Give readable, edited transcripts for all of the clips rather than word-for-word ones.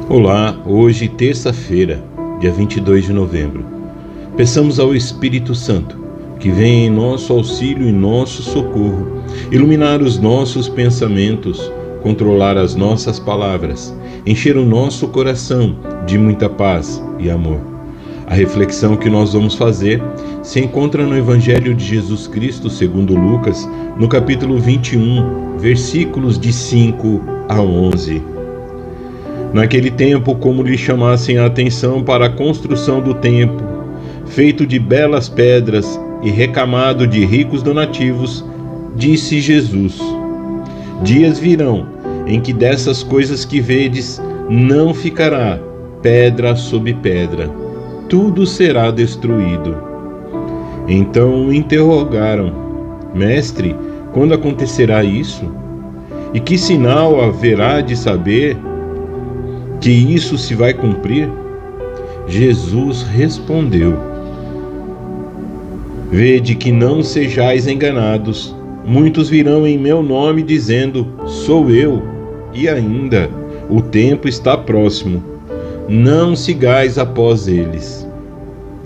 Olá, hoje terça-feira, dia 22 de novembro. Peçamos ao Espírito Santo que venha em nosso auxílio e nosso socorro, iluminar os nossos pensamentos, controlar as nossas palavras, encher o nosso coração de muita paz e amor. A reflexão que nós vamos fazer se encontra no Evangelho de Jesus Cristo segundo Lucas, no capítulo 21, versículos de 5 a 11. Naquele tempo, como lhe chamassem a atenção para a construção do templo, feito de belas pedras e recamado de ricos donativos, disse Jesus: Dias virão em que dessas coisas que vedes não ficará pedra sobre pedra, tudo será destruído. Então o interrogaram: Mestre, quando acontecerá isso? E que sinal haverá de saber que isso se vai cumprir? Jesus respondeu: Vede que não sejais enganados. Muitos virão em meu nome dizendo: Sou eu, e ainda o tempo está próximo. Não sigais após eles.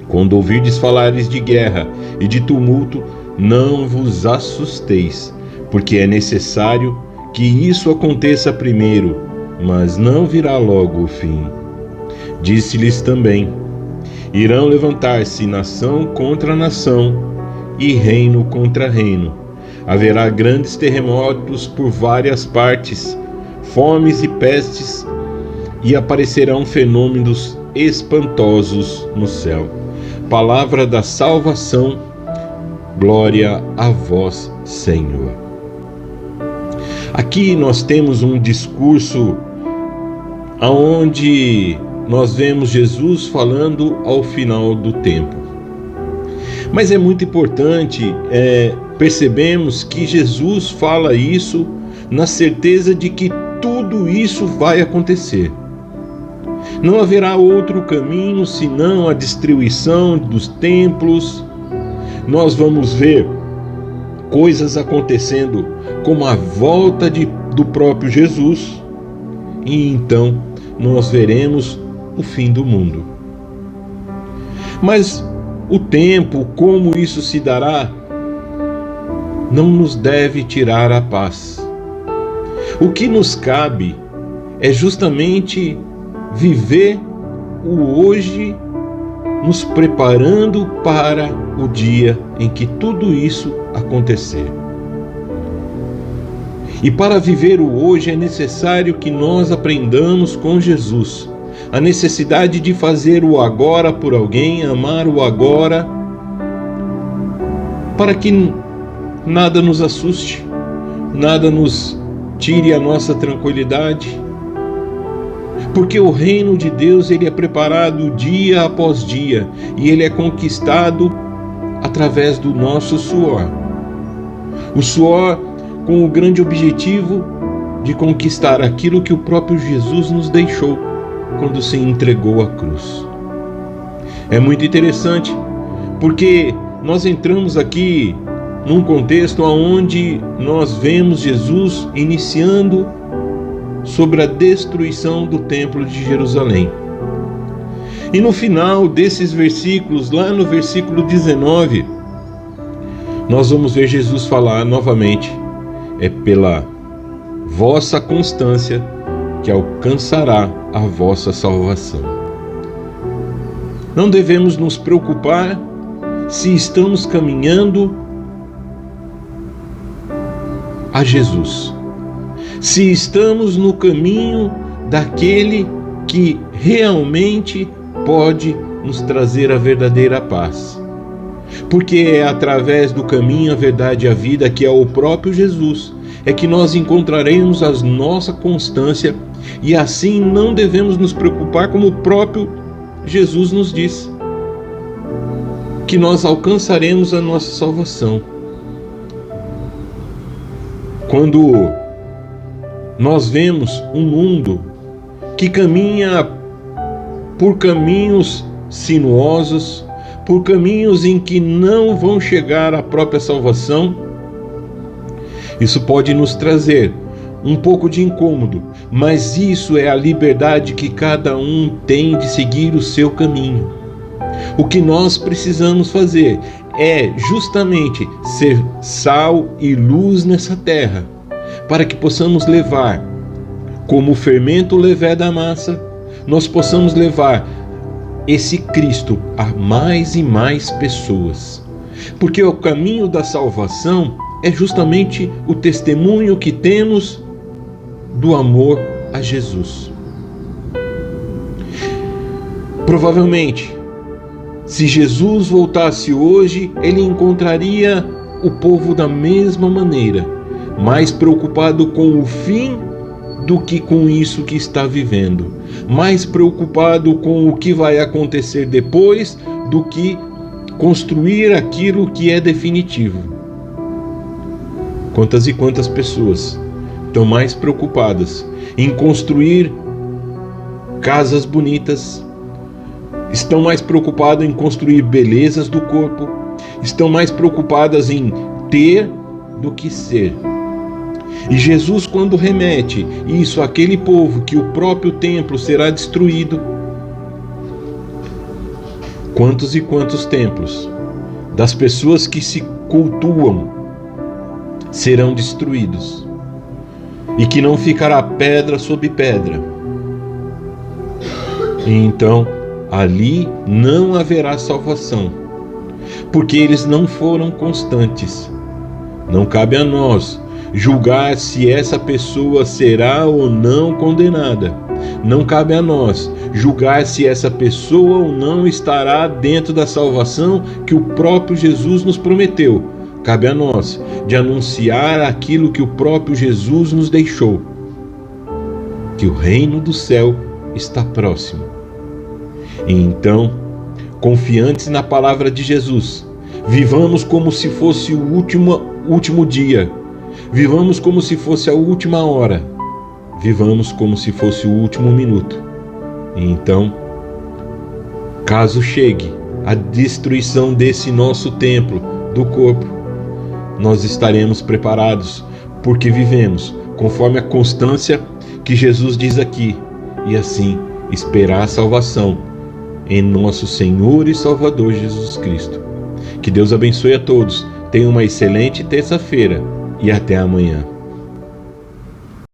Quando ouvirdes falares de guerra e de tumulto, não vos assusteis, porque é necessário que isso aconteça primeiro, mas não virá logo o fim. Disse-lhes também: Irão levantar-se nação contra nação e reino contra reino. Haverá grandes terremotos por várias partes, fomes e pestes, e aparecerão fenômenos espantosos no céu. Palavra da salvação, glória a vós, Senhor. Aqui nós temos um discurso onde nós vemos Jesus falando ao final do tempo. Mas é muito importante percebemos que Jesus fala isso na certeza de que tudo isso vai acontecer. Não haverá outro caminho senão a destruição dos templos. Nós vamos ver coisas acontecendo como a volta do próprio Jesus, e então nós veremos o fim do mundo. Mas o tempo, como isso se dará, não nos deve tirar a paz. O que nos cabe é justamente viver o hoje, nos preparando para o dia em que tudo isso acontecer. E para viver o hoje é necessário que nós aprendamos com Jesus a necessidade de fazer o agora por alguém, amar o agora, para que nada nos assuste, nada nos tire a nossa tranquilidade, porque o reino de Deus ele é preparado dia após dia e ele é conquistado através do nosso suor. O suor com o grande objetivo de conquistar aquilo que o próprio Jesus nos deixou quando se entregou à cruz. É muito interessante, porque nós entramos aqui num contexto onde nós vemos Jesus iniciando sobre a destruição do Templo de Jerusalém. E no final desses versículos, lá no versículo 19, nós vamos ver Jesus falar novamente: é pela vossa constância que alcançará a vossa salvação. Não devemos nos preocupar se estamos caminhando a Jesus, se estamos no caminho daquele que realmente pode nos trazer a verdadeira paz. Porque é através do caminho, a verdade e a vida, que é o próprio Jesus, é que nós encontraremos a nossa constância, e assim não devemos nos preocupar, como o próprio Jesus nos diz, que nós alcançaremos a nossa salvação. Quando nós vemos um mundo que caminha por caminhos sinuosos, por caminhos em que não vão chegar à própria salvação, isso pode nos trazer um pouco de incômodo, mas isso é a liberdade que cada um tem de seguir o seu caminho. O que nós precisamos fazer é justamente ser sal e luz nessa terra, para que possamos levar, como o fermento leveda a massa, nós possamos levar esse Cristo a mais e mais pessoas. Porque o caminho da salvação é justamente o testemunho que temos do amor a Jesus. Provavelmente, se Jesus voltasse hoje, ele encontraria o povo da mesma maneira, mais preocupado com o fim do que com isso que está vivendo, mais preocupado com o que vai acontecer depois do que construir aquilo que é definitivo. Quantas e quantas pessoas estão mais preocupadas em construir casas bonitas, estão mais preocupadas em construir belezas do corpo, estão mais preocupadas em ter do que ser. E Jesus, quando remete isso àquele povo, que o próprio templo será destruído, quantos e quantos templos das pessoas que se cultuam serão destruídos, e que não ficará pedra sobre pedra. E então ali não haverá salvação, porque eles não foram constantes. Não cabe a nós julgar se essa pessoa será ou não condenada. Não cabe a nós julgar se essa pessoa ou não estará dentro da salvação que o próprio Jesus nos prometeu. Cabe a nós de anunciar aquilo que o próprio Jesus nos deixou, que o reino do céu está próximo. E então, confiantes na palavra de Jesus, vivamos como se fosse o último dia, vivamos como se fosse a última hora, vivamos como se fosse o último minuto. E então, caso chegue a destruição desse nosso templo do corpo, nós estaremos preparados, porque vivemos conforme a constância que Jesus diz aqui, e assim esperar a salvação em nosso Senhor e Salvador Jesus Cristo. Que Deus abençoe a todos. Tenha uma excelente terça-feira e até amanhã.